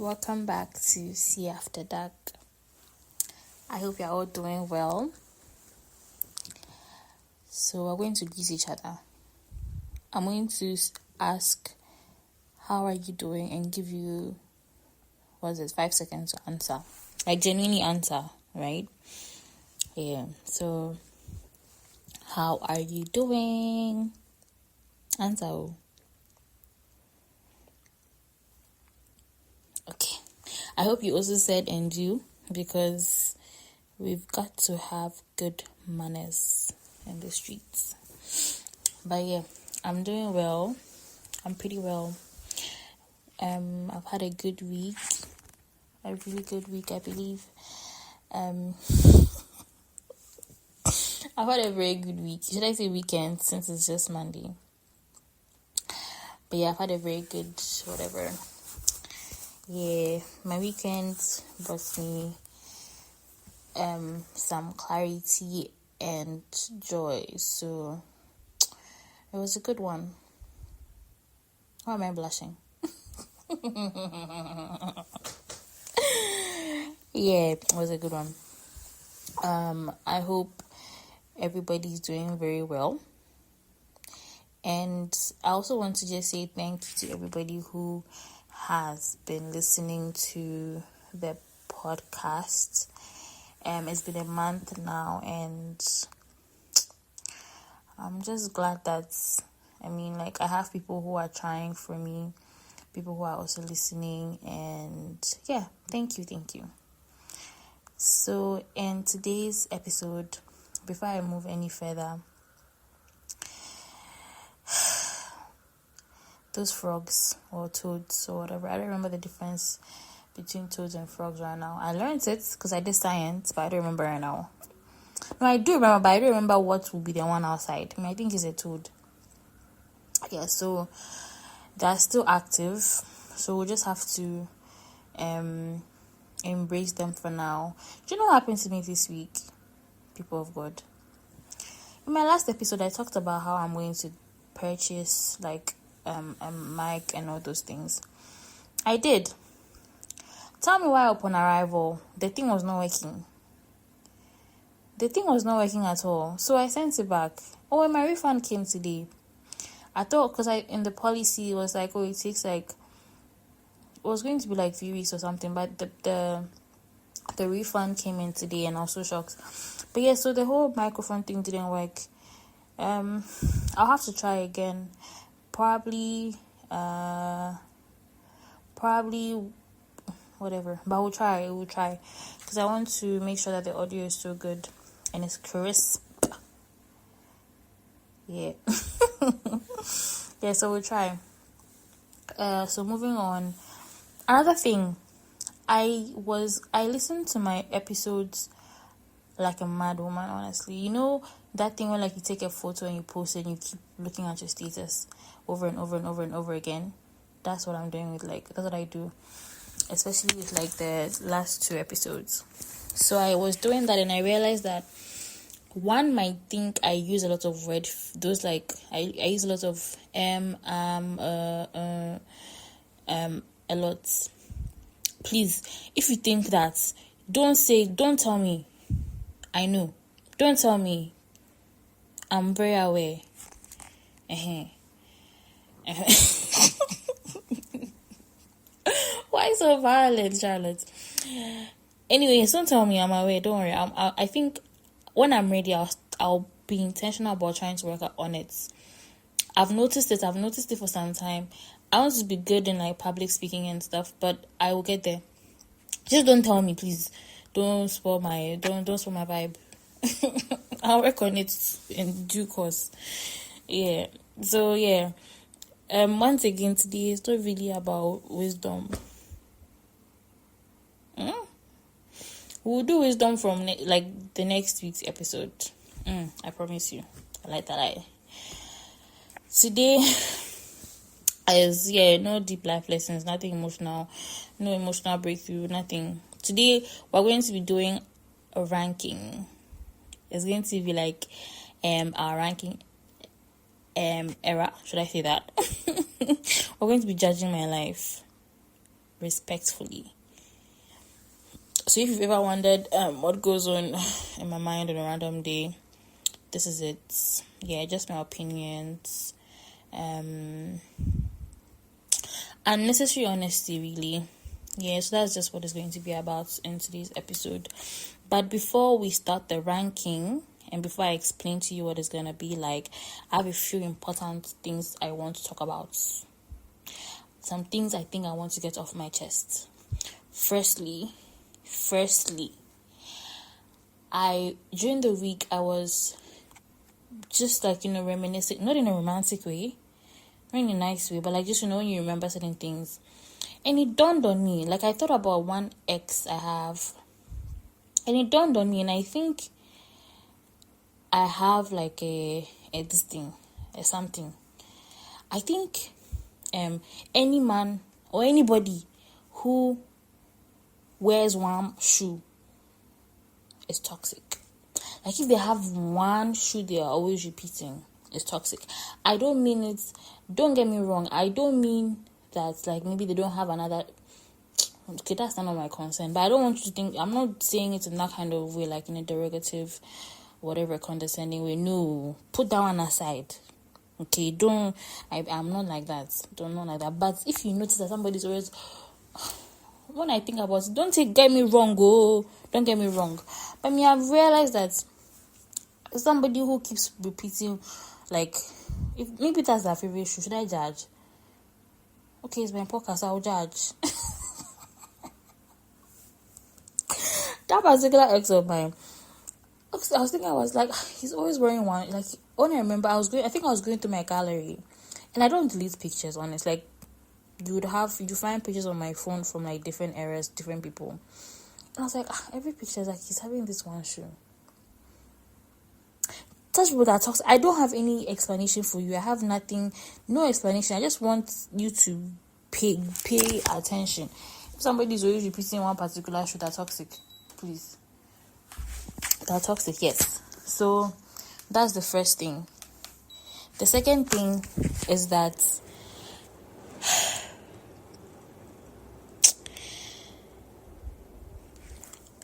Welcome back to See After Dark. I hope you're all doing well. So we're going to greet each other. I'm going to ask, how are you doing? And give you, 5 seconds to answer. Like genuinely answer, right? Yeah. So, how are you doing? Answer. Okay. I hope you also said and you, because we've got to have good manners in the streets. But yeah, I'm doing well. I'm pretty well. I've had a good week. A really good week, I believe. I've had a very good week. Should I say weekend, since it's just Monday? But yeah, I've had a very good whatever. Yeah, my weekend brought me some clarity and joy. So it was a good one. Why am I blushing? Yeah, it was a good one. I hope everybody's doing very well. And I also want to just say thank you to everybody who has been listening to the podcast. It's been a month now, and I'm just glad that, I have people who are trying for me, people who are also listening, and yeah, thank you. So in today's episode, before I move any further, those frogs or toads or whatever, I don't remember the difference between toads and frogs right now. I learned it because I did science, but I don't remember right now. No, I do remember, but I don't remember what will be the one outside. I think it's a toad. Yeah, so they're still active, so we'll just have to embrace them for now. Do you know what happened to me this week, people of God? In my last episode, I talked about how I'm going to purchase a mic and all those things. I did. Tell me why upon arrival the thing was not working. The thing was not working at all, so I sent it back. Oh, and my refund came today. I thought, because in the policy it was like, it takes it was going to be 3 weeks or something, but the refund came in today, and I was so shocked. But yeah, so the whole microphone thing didn't work. I'll have to try again. Probably whatever, but we'll try, because I want to make sure that the audio is so good and it's crisp. Yeah. Yeah, so we'll try. So moving on, another thing, I listened to my episodes like a mad woman, honestly. You know that thing when you take a photo and you post it and you keep looking at your status over and over and over and over again? That's what I'm doing with that's what I do, especially with the last 2 episodes. So I was doing that, and I realized that one might think I use a lot of those I use a lot of a lot. Please, if you think that, don't tell me. I know. Don't tell me. I'm very aware. Why so violent, Charlotte? Anyway, don't tell me. I'm aware. Don't worry. I think when I'm ready, I'll be intentional about trying to work on it. I've noticed it for some time. I want to be good in public speaking and stuff, but I will get there. Just don't tell me, please. Don't spoil my vibe. I'll work on it in due course. Yeah. So yeah. Once again, today it's not really about wisdom. We'll do wisdom from the next week's episode. I promise you. I like that. Today is no deep life lessons, nothing emotional, no emotional breakthrough, nothing. Today we're going to be doing a ranking. It's going to be our ranking era. Should I say that? We're going to be judging my life. respectfully. So if you've ever wondered what goes on in my mind on a random day, this is it. Yeah, just my opinions. Unnecessary honesty, really. Yeah, so that's just what it's going to be about in today's episode. But before we start the ranking, and before I explain to you what it's going to be like, I have a few important things I want to talk about. Some things I think I want to get off my chest. Firstly, during the week, I was just like, reminiscing, not in a romantic way, not in a nice way, but like just, when you remember certain things. And it dawned on me, like I thought about one ex I have, and it dawned on me, and I think I have like this thing, something. I think any man or anybody who wears one shoe is toxic. Like if they have one shoe they are always repeating, it's toxic. I don't mean it, don't get me wrong, I don't mean that like maybe they don't have another. Okay, that's not my concern, but I don't want you to think, I'm not saying it in that kind of way, like in a derogative, whatever, condescending way. No, put that one aside. Okay, I'm not like that. Not like that. But if you notice that somebody's always, when I think about it, get me wrong, don't get me wrong. But I've realized that somebody who keeps repeating, like, if maybe that's their favorite shoe, should I judge? Okay, it's my podcast, I'll judge. That particular ex of mine, I was thinking, I was like, he's always wearing one. Like, when I remember, I think I was going through my gallery, and I don't delete pictures, honest. Like, you find pictures on my phone from like different eras, different people. And I was like, every picture is like, he's having this one shoe. Such people that talks, I don't have any explanation for you. I have nothing, no explanation. I just want you to pay attention. If somebody is always repeating one particular shoe, that's toxic. Please. That's toxic, yes. So that's the first thing. The second thing is that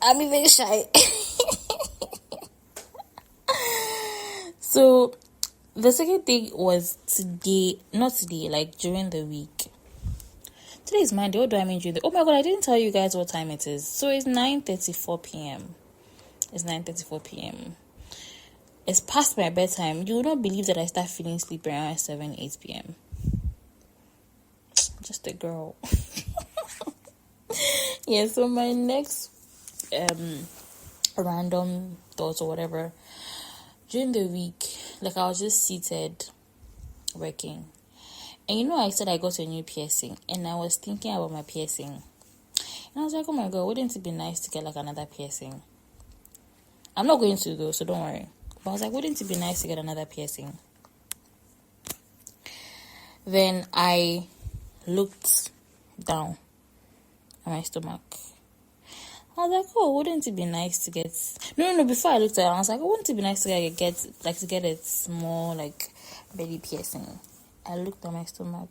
I'm even shy. So the second thing was not today, like during the week. Today is Monday. What do I mean during the? Oh my god, I didn't tell you guys what time it is. So it's 9:34 p.m. It's 9:34 p.m. It's past my bedtime. You will not believe that I start feeling sleepy around 8 p.m. Just a girl. Yeah, so my next random thoughts or whatever. During the week, like I was just seated working. And I said I got a new piercing, and I was thinking about my piercing. And I was like, oh my god, wouldn't it be nice to get like another piercing? I'm not going to though, so don't worry. But I was like, wouldn't it be nice to get another piercing? Then I looked down at my stomach. I was like, oh, wouldn't it be nice to get... No, before I looked at it, I was like, oh, wouldn't it be nice to get a small, like, belly piercing? I looked at my stomach.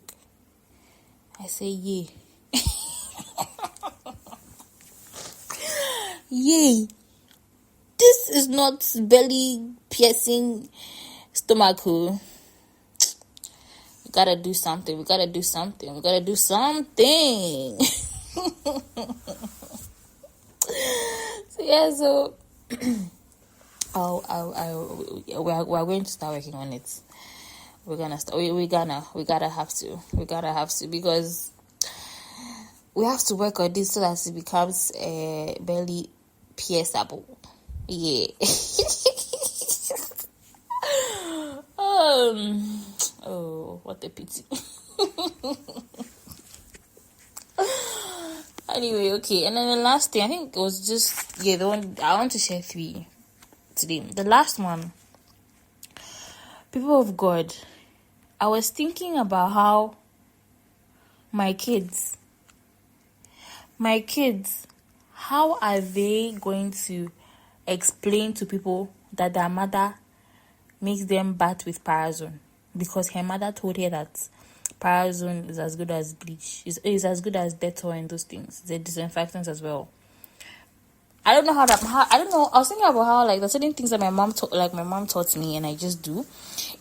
I say, yay. Yay. This is not belly piercing stomach. We gotta do something. So yeah, so we're going to start working on it. We're gonna start. We gotta have to, because we have to work on this so that it becomes barely pierceable. Yeah. Oh, what a pity. Anyway, okay, and then the last thing, I think it was just, the one, I want to share 3 today. The last one, people of God, I was thinking about how my kids, how are they going to explain to people that their mother makes them bath with Parazone? Because her mother told her that Parazone is as good as bleach. Is as good as Dettol and those things. They're disinfectants as well. I don't know I don't know. I was thinking about how like there's certain things that my mom taught me, and I just do,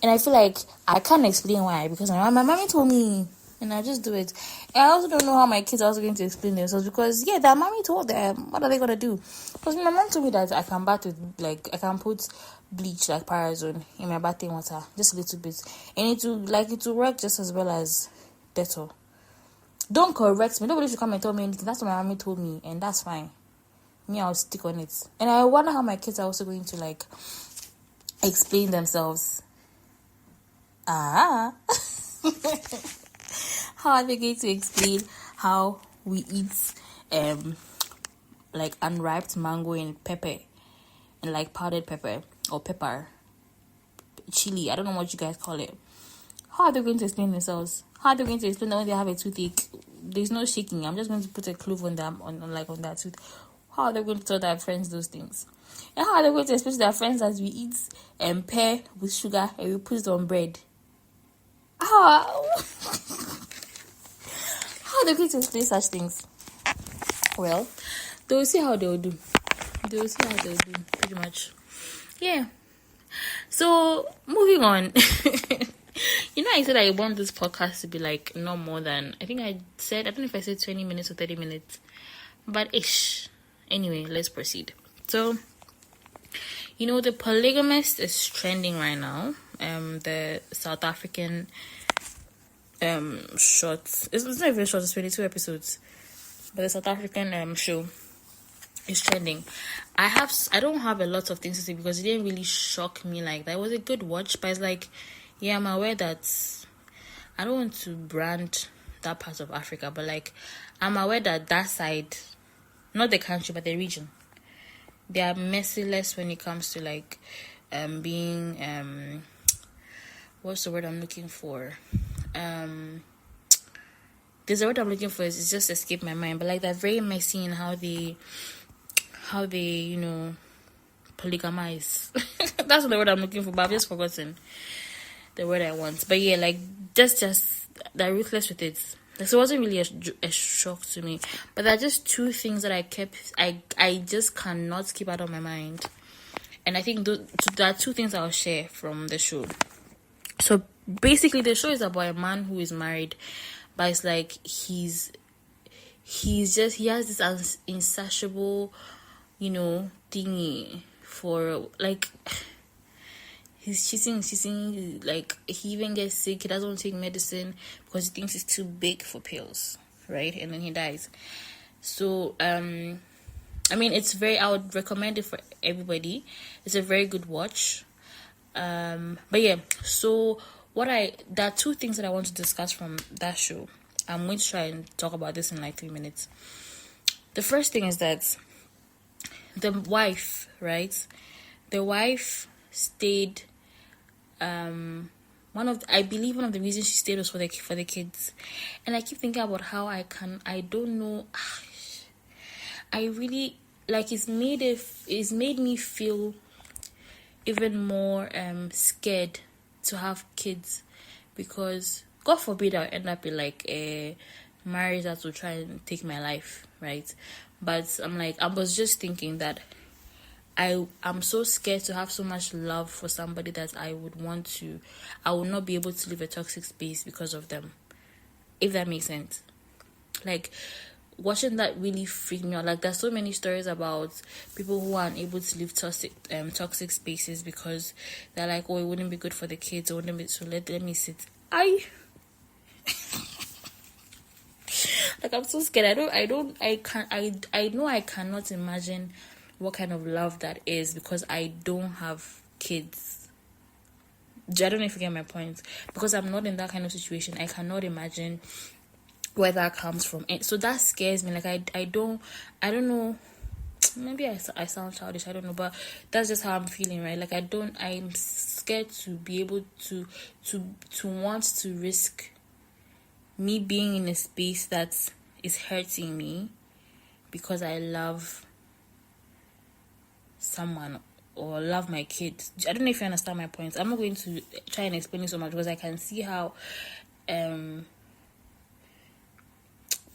and I feel like I can't explain why because my mommy told me, and I just do it. And I also don't know how my kids are also going to explain themselves because their mommy told them. What are they gonna do? Because my mom told me that I can bath with I can put bleach like Parazone in my bathing water just a little bit, and it will work just as well as Dettol. Don't correct me. Nobody should come and tell me anything. That's what my mommy told me, and that's fine. Me, I'll stick on it. And I wonder how my kids are also going to explain themselves. How are they going to explain how we eat unripe mango and pepper and powdered pepper or pepper chili? I don't know what you guys call it. How are they going to explain themselves? How are they going to explain that when they have a toothache? There's no shaking. I'm just going to put a clove on them on that tooth. How are they going to tell their friends those things? And how are they going to explain to their friends as we eat pear with sugar and we put it on bread? How are they going to explain such things? Well, they will see how they will do. Pretty much. Yeah. So, moving on. I said I want this podcast to be no more than, I don't know if I said 20 minutes or 30 minutes. But ish. Anyway, let's proceed. So, the polygamist is trending right now. The South African short. It's not even short. It's 22 episodes. But the South African show is trending. I don't have a lot of things to say because it didn't really shock me like that. It was a good watch, but it's I'm aware that I don't want to brand that part of Africa, but I'm aware that side, not the country but the region, they are merciless when it comes to being what's the word I'm looking for? There's a word I'm looking for. It's just escaped my mind, but they're very messy in how they polygamize. That's the word I'm looking for, but I've just forgotten the word I want. But yeah, just they're ruthless with it. So it wasn't really a shock to me, but there are just two things that I just cannot keep out of my mind, and I think there are two things I'll share from the show. So basically, the show is about a man who is married, but it's he has this insatiable, thingy for he's cheating, he even gets sick, he doesn't take medicine because he thinks it's too big for pills, right? And then he dies. So, I would recommend it for everybody. It's a very good watch. But yeah, so there are two things that I want to discuss from that show. I'm going to try and talk about this in 3 minutes. The first thing is that the wife, right? The wife stayed. One of the reasons she stayed was for the kids, and I keep thinking about how I don't know. I really it's made me feel even more scared to have kids, because God forbid I'll end up in a marriage that will try and take my life, right? But I was just thinking that I'm so scared to have so much love for somebody that I would not be able to live a toxic space because of them, if that makes sense. Watching that really freaked me out. There's so many stories about people who aren't able to leave toxic spaces because they're it wouldn't be good for the kids, or wouldn't be, so let me sit. I'm so scared. I know I cannot imagine what kind of love that is because I don't have kids. I don't know if you get my point. Because I'm not in that kind of situation, I cannot imagine where that comes from. And so that scares me. I don't know. Maybe I sound childish, I don't know, but that's just how I'm feeling, right? I'm scared to be able to want to risk me being in a space that is hurting me because I love someone or love my kids. I don't know if you understand my point. I'm not going to try and explain it so much because I can see how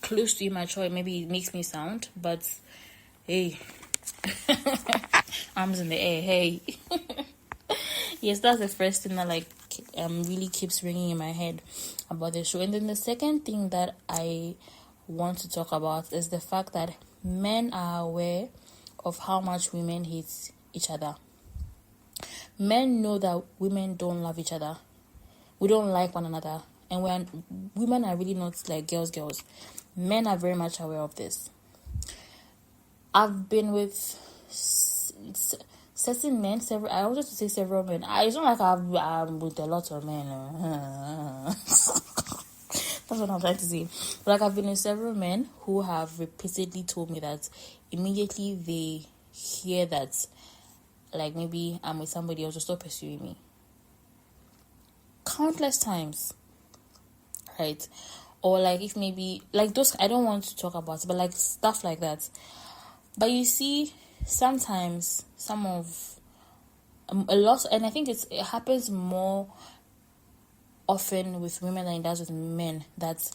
close to immature maybe it makes me sound, but hey, arms in the air, hey. Yes, that's the first thing that really keeps ringing in my head about the show. And then the second thing that I want to talk about is the fact that men are aware of how much women hate each other. Men know that women don't love each other. We don't like one another. And when women are really not like girls. Men are very much aware of this. I've been with certain men, I wanted to say several men. It's not like I'm with a lot of men. That's what I'm trying to say. But like I've been with several men who have repeatedly told me that immediately they hear that like maybe I'm with somebody else, to stop pursuing me. Countless times. Right? Or like if maybe like those, I don't want to talk about it, but like stuff like that. But you see, sometimes a lot, and I think it happens more often with women than it does with men, that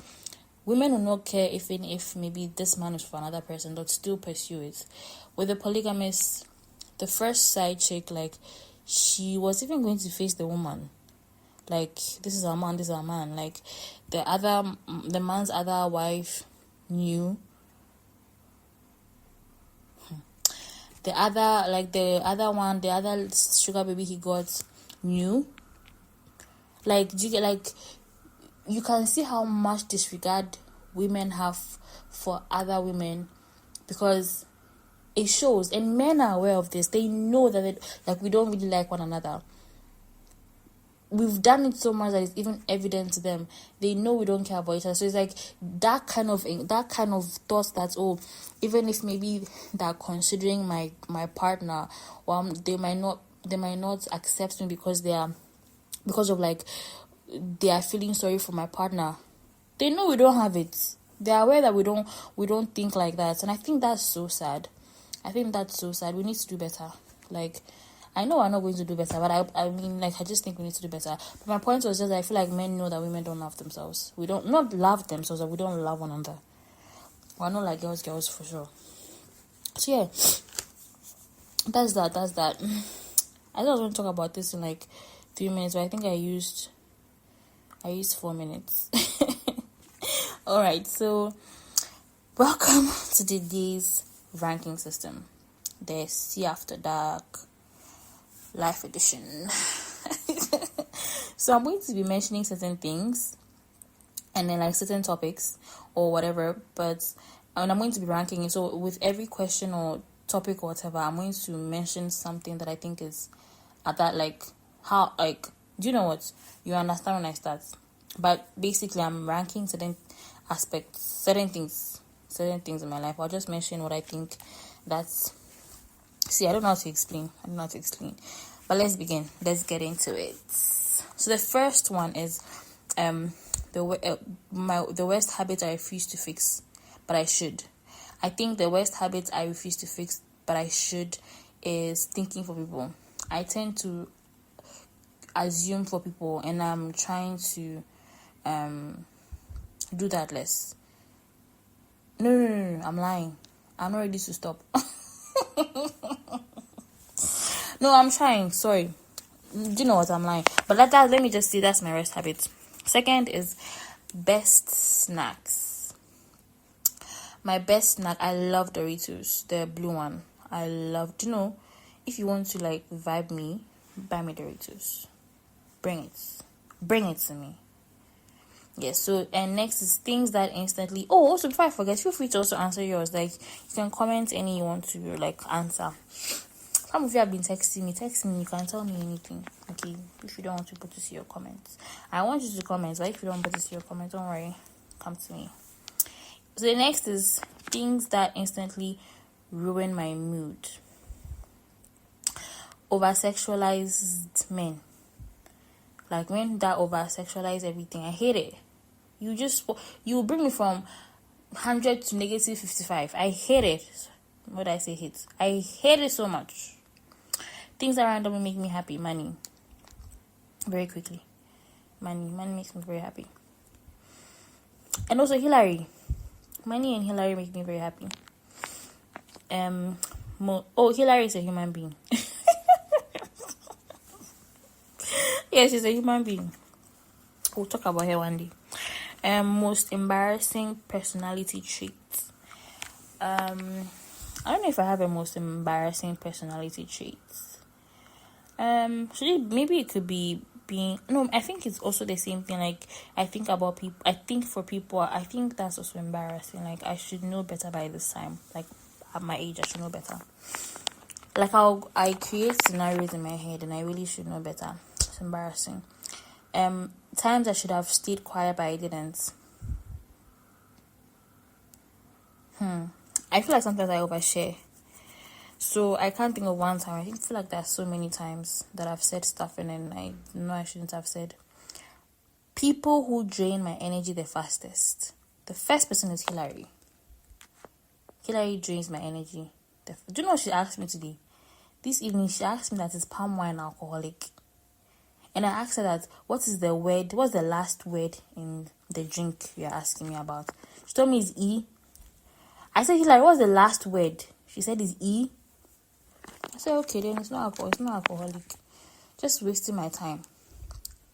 women will not care if maybe this man is for another person, they'll still pursue it. With the polygamist, the first side chick, like she was even going to face the woman. Like, this is our man, this is our man. Like, the man's other wife knew. The other sugar baby he got knew. Like, you can see how much disregard women have for other women, because it shows, and men are aware of this. They know that we don't really like one another. We've done it so much that it's even evident to them. They know we don't care about each other. So it's like that kind of thought that, even if maybe they're considering my partner, they might not accept me because of like they are feeling sorry for my partner. They know we don't have it. They are aware that we don't think like that, and I think that's so sad. We need to do better. Like, I know we're not going to do better, but I mean, like, I just think we need to do better. But my point was just, I feel like men know that women don't love themselves. We don't, not love themselves, but we don't love one another. We're not like girls for sure. So yeah, that's that. I just want to talk about this in like 3 minutes, but I think I used 4 minutes. All right, so welcome to today's ranking system, the See After Dark Life Edition. So I'm going to be mentioning certain things and then like certain topics or whatever, and I'm going to be ranking it. So with every question or topic or whatever, I'm going to mention something that I think is at that, like, how, like, do you know what? You understand when I start. But basically, I'm ranking certain aspects, certain things in my life. I'll just mention what I think that's... See, I don't know how to explain. But let's begin. Let's get into it. So the first one is the worst habit I refuse to fix, but I should. I think the worst habit I refuse to fix, but I should, is thinking for people. I tend to assume for people, and I'm trying to do that less. No, I'm lying. I'm not ready to stop. No, I'm trying. Sorry. Do you know what? I'm lying. But let me just say that's my worst habit. Second is best snacks. My best snack, I love Doritos, the blue one. Do you know, if you want to like vibe me, buy me Doritos. Bring it to me. Yes, so, and next is things that instantly... Oh, also, before I forget, feel free to also answer yours. Like, you can comment any you want to, like, answer. Some of you have been texting me. You can tell me anything, okay? If you don't want people to see your comments. I want you to comment, but if you don't want people to see your comments, don't worry. Come to me. So the next is things that instantly ruin my mood. Over-sexualized men. Like, when that over-sexualize everything, I hate it. You bring me from 100 to negative 55. I hate it. What did I say hate? I hate it so much. Things that randomly make me happy. Money. Very quickly. Money makes me very happy. And also Hillary. Money and Hillary make me very happy. Hillary is a human being. Yes, she's a human being. We'll talk about her one day. Most embarrassing personality traits. I don't know if I have a most embarrassing personality traits. Maybe it could be being, no, I think it's also the same thing. Like, I think about people, I think for people, I think that's also embarrassing. Like, I should know better by this time. Like, at my age, I should know better. Like, I create scenarios in my head and I really should know better. It's embarrassing. Times I should have stayed quiet, but I didn't. I feel like sometimes I overshare. So I can't think of one time. I feel like there's so many times that I've said stuff and then I know I shouldn't have said. People who drain my energy the fastest. The first person is Hillary. Hillary drains my energy. Do you know what she asked me today? This evening, she asked me that it's palm wine alcoholic. And I asked her that, what's the last word in the drink you're asking me about? She told me it's E. I said, Hillary, what's the last word? She said it's E. I said, okay, then it's not alcohol. It's not alcoholic. Just wasting my time.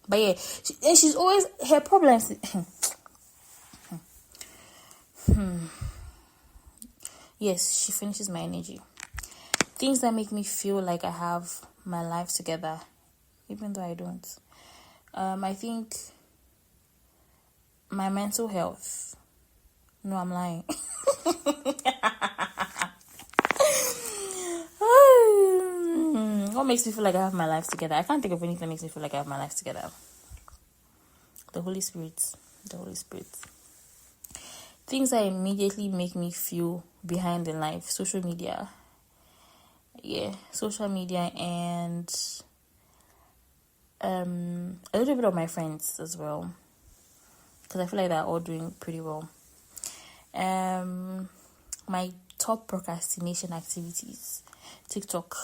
But yeah, she's always, her problems. Yes, she finishes my energy. Things that make me feel like I have my life together, even though I don't. I think my mental health. No, I'm lying. What makes me feel like I have my life together? I can't think of anything that makes me feel like I have my life together. The Holy Spirit. The Holy Spirit. Things that immediately make me feel behind in life. Social media. Yeah, social media and a little bit of my friends as well. Because I feel like they're all doing pretty well. My top procrastination activities. TikTok.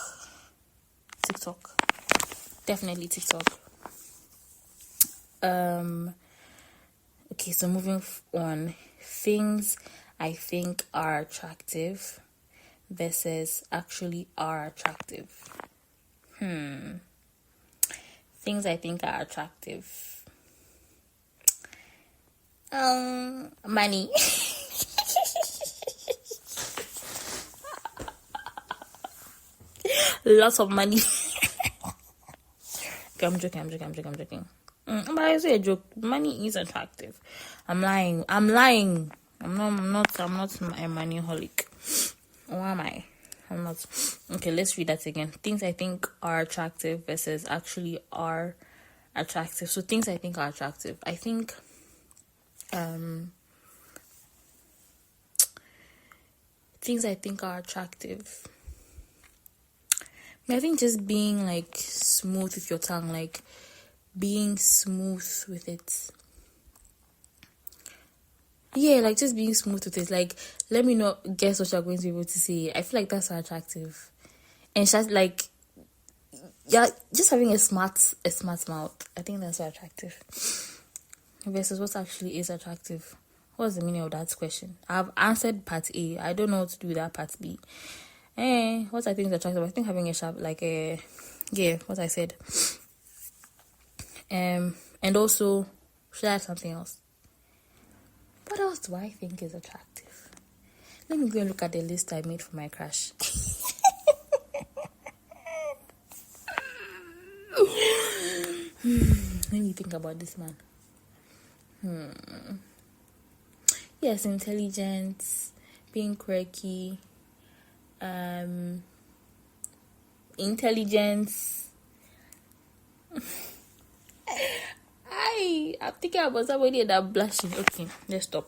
Definitely TikTok. Okay, so moving on. Things I think are attractive versus actually are attractive. Things I think are attractive. Money. Lots of money. Okay, I'm joking. But I say a joke. Money is attractive. I'm lying. I'm not a moneyholic. Why am I? I'm not. Okay, let's read that again. Things I think are attractive versus actually are attractive. So things I think are attractive. I think things I think are attractive. I think just being like smooth with your tongue, like being smooth with it. Yeah, like just being smooth with it. Like, let me not guess what you're going to be able to say. I feel like that's so attractive. And just like, yeah, just having a smart mouth. I think that's so attractive. Versus what actually is attractive. What's the meaning of that question? I've answered part A. I don't know what to do with that part B. What I think is attractive, I think having a sharp, what I said. And also, should I add something else? What else do I think is attractive? Let me go and look at the list I made for my crush. Let me think about this man. Yes, intelligence, being quirky, intelligence. I'm thinking about somebody that blushing. Okay, let's stop.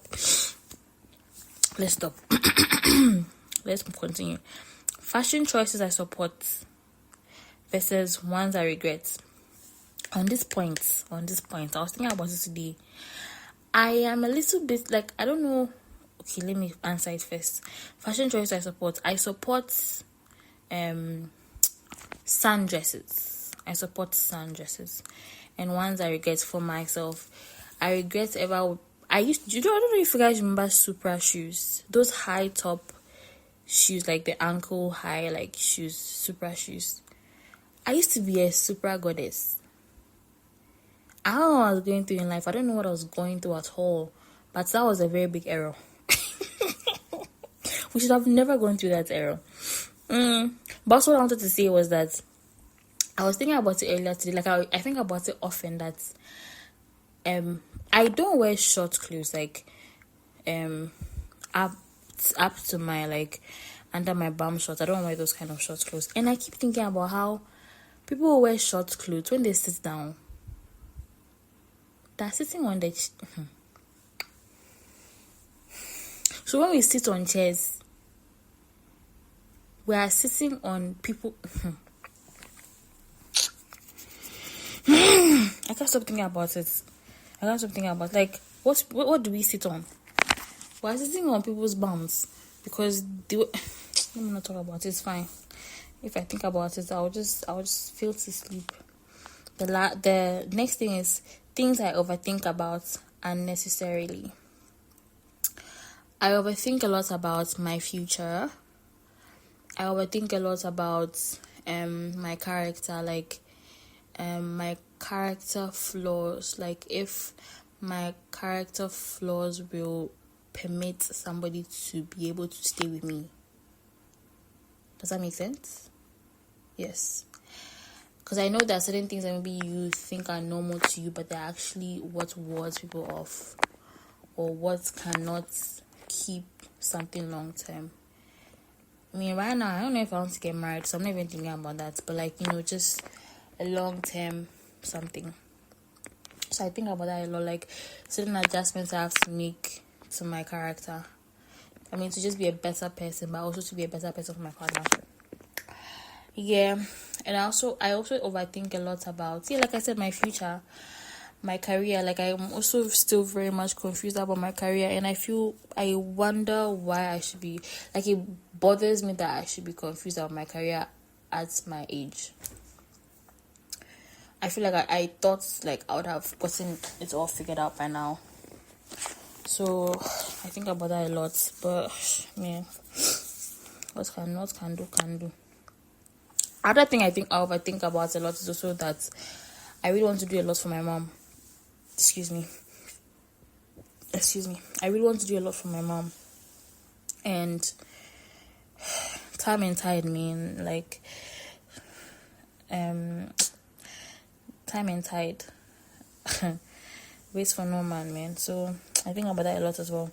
Let's continue. Fashion choices I support versus ones I regret. On this point, I was thinking about it today. I am a little bit like, I don't know. Okay, let me answer it first. Fashion choices I support. I support sundresses. And ones I regret for myself. I I don't know if you guys remember Supra shoes, those high top shoes, like the ankle high, like shoes, Supra shoes. I used to be a Supra goddess. I don't know what I was going through in life. I don't know what I was going through at all, but that was a very big error. We should have never gone through that error. But also what I wanted to say was that I was thinking about it earlier today. Like I think about it often that I don't wear short clothes, like up to my, like, under my bum shorts. I don't wear those kind of short clothes. And I keep thinking about how people who wear short clothes, when they sit down, they're sitting on the so when we sit on chairs, we are sitting on people. I can't stop thinking about it. Like, what do we sit on? We're sitting on people's bums because let me not talk about it. It's fine. If I think about it, I'll just feel to sleep. The next thing is things I overthink about unnecessarily. I overthink a lot about my future. I overthink a lot about my character, like my character flaws. Like if my character flaws will permit somebody to be able to stay with me. Does that make sense? Yes. Because I know there are certain things that maybe you think are normal to you, but they're actually what wards people off, or what cannot keep something long term. I mean, right now, I don't know if I want to get married, so I'm not even thinking about that. But, like, just a long term something. So I think about that a lot, like certain adjustments I have to make to my character. I mean, to just be a better person, but also to be a better person for my partner. Yeah, and I also overthink a lot about, like I said, my future, my career. Like, I'm also still very much confused about my career, and I wonder why I should be, like, it bothers me that I should be confused about my career at my age. I feel like I thought, like, I would have gotten it all figured out by now. So I think about that a lot, but man, what can do. Other thing I overthink about a lot is also that I really want to do a lot for my mom. Excuse me. I really want to do a lot for my mom, and time and tide mean, like, time and tide waits for no man. So I think about that a lot as well.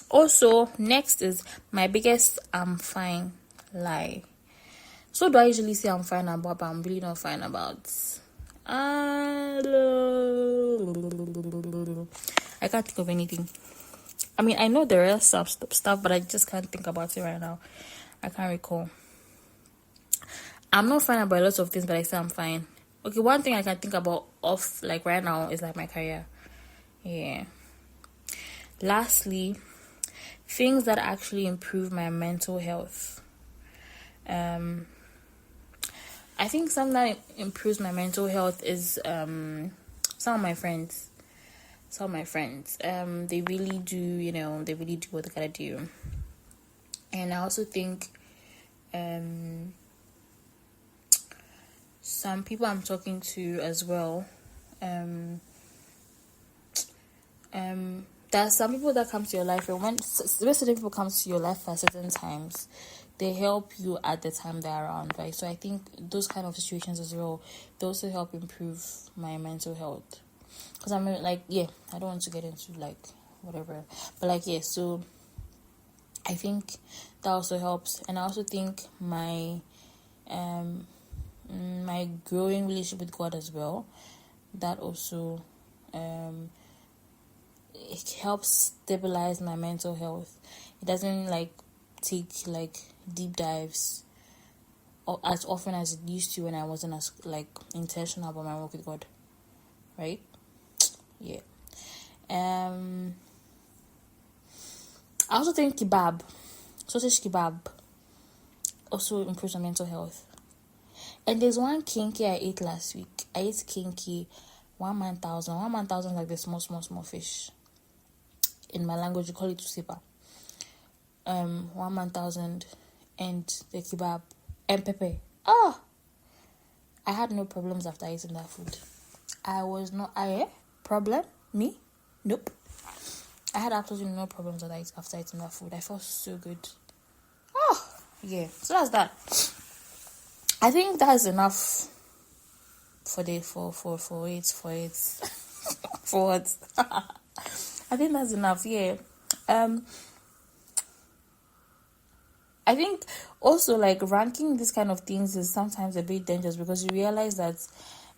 Also, next is my biggest I'm fine lie. So do I usually say I'm fine about, but I'm really not fine about? I can't think of anything. I mean, I know there is some stuff, but I just can't think about it right now. I can't recall. I'm not fine about a lot of things, but I say I'm fine. Okay, one thing I can think about like right now is like my career. Yeah. Lastly, things that actually improve my mental health. I think something that improves my mental health is some of my friends. They really do, they really do what they gotta do. And I also think some people I'm talking to as well, there are some people that come to your life, and when certain people come to your life at certain times, they help you at the time they're around, right? So I think those kind of situations as well, they also help improve my mental health. Because I mean, like, I don't want to get into, like, whatever, but, like, so I think that also helps. And I also think my my growing relationship with God as well, that also it helps stabilize my mental health. It doesn't, like, take, like, deep dives as often as it used to when I wasn't as, like, intentional about my work with God, right? Yeah. I also think sausage kebab also improves my mental health. And there's one kinky I ate last week. I ate kinky One man thousand. One man thousand like the small fish. In my language, you call it tusipa. 1,000 and the kebab and pepper. Oh, I had no problems after eating that food. I was not problem me. Nope. I had absolutely no problems after eating that food. I felt so good. Oh yeah. So that's that. I think that's enough for it for what? I think that's enough. Yeah. I think also like ranking this kind of things is sometimes a bit dangerous because you realize that,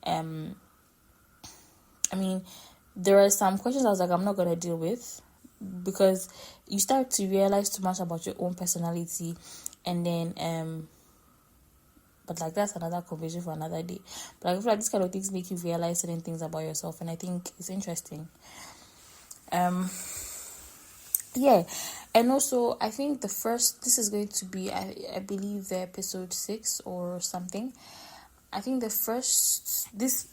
I mean, there are some questions I was like, I'm not going to deal with because you start to realize too much about your own personality and then, but like that's another conversation for another day. But I feel like this kind of things make you realize certain things about yourself and I think it's interesting. Yeah, and also I think this is going to be I believe the episode 6 or something. I think this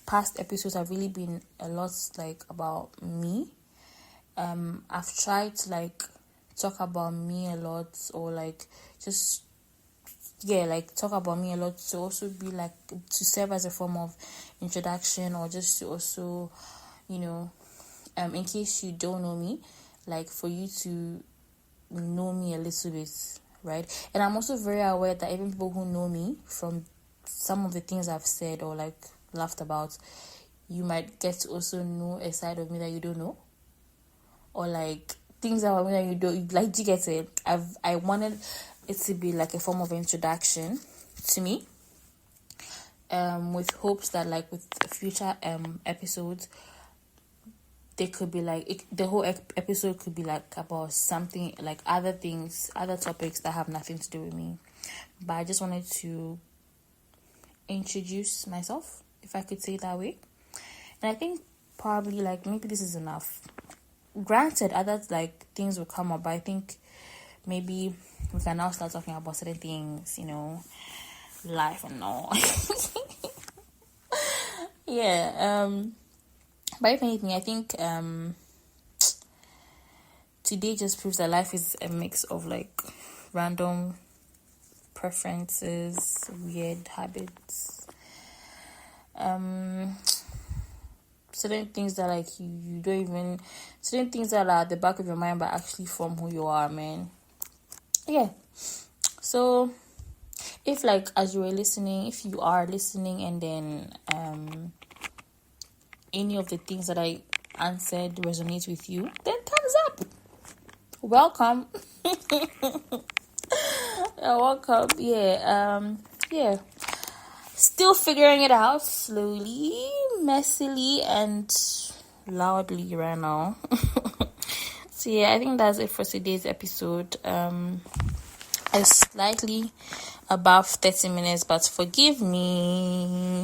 past episodes have really been a lot like about me. I've tried to like talk about me a lot or like just like talk about me a lot to also be like to serve as a form of introduction or just to also, in case you don't know me, like for you to know me a little bit, right? And I'm also very aware that even people who know me from some of the things I've said or like laughed about, you might get to also know a side of me that you don't know, or like things about me that you don't like. Do you get it? I wanted it to be like a form of introduction to me, with hopes that like with future episodes they could be like the whole episode could be like about something like other topics that have nothing to do with me, but I just wanted to introduce myself, if I could say it that way. And I think probably like maybe this is enough. Granted, other like things will come up, but I think maybe we can now start talking about certain things, life and all. Yeah. But if anything, I think today just proves that life is a mix of like random preferences, weird habits, certain things that like you don't even, certain things that are at the back of your mind but actually form who you are, man. Yeah. So if like as you are listening and then any of the things that I answered resonate with you, then thumbs up. Welcome. Welcome. Yeah. Still figuring it out slowly, messily, and loudly right now. So yeah, I think that's it for today's episode. It's slightly above 30 minutes, but forgive me.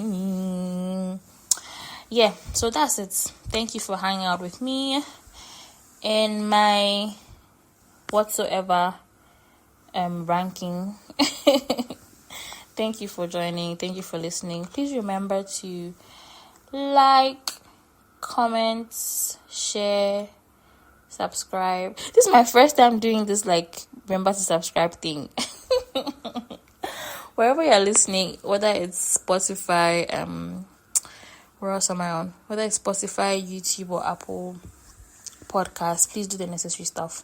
Yeah, so that's it. Thank you for hanging out with me in my whatsoever ranking. Thank you for joining. Thank you for listening. Please remember to like, comment, share, subscribe. This is my first time doing this like remember to subscribe thing. Wherever you're listening, whether it's Spotify, where else am I on? Whether it's Spotify, YouTube, or Apple Podcast, please do the necessary stuff.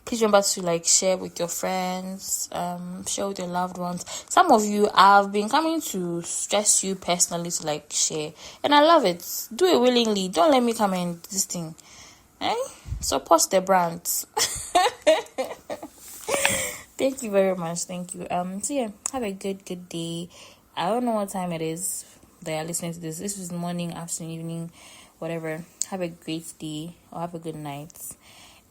Please remember to like share with your friends, share with your loved ones. Some of you have been coming to stress you personally to like share, and I love it. Do it willingly. Don't let me come and this thing. Support the brands. Thank you very much. Thank you. So yeah, have a good day. I don't know what time it is that you're listening to this. This is morning, afternoon, evening, whatever. Have a great day or have a good night.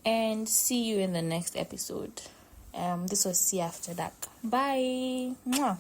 And see you in the next episode. This was See After Dark. Bye. Mwah.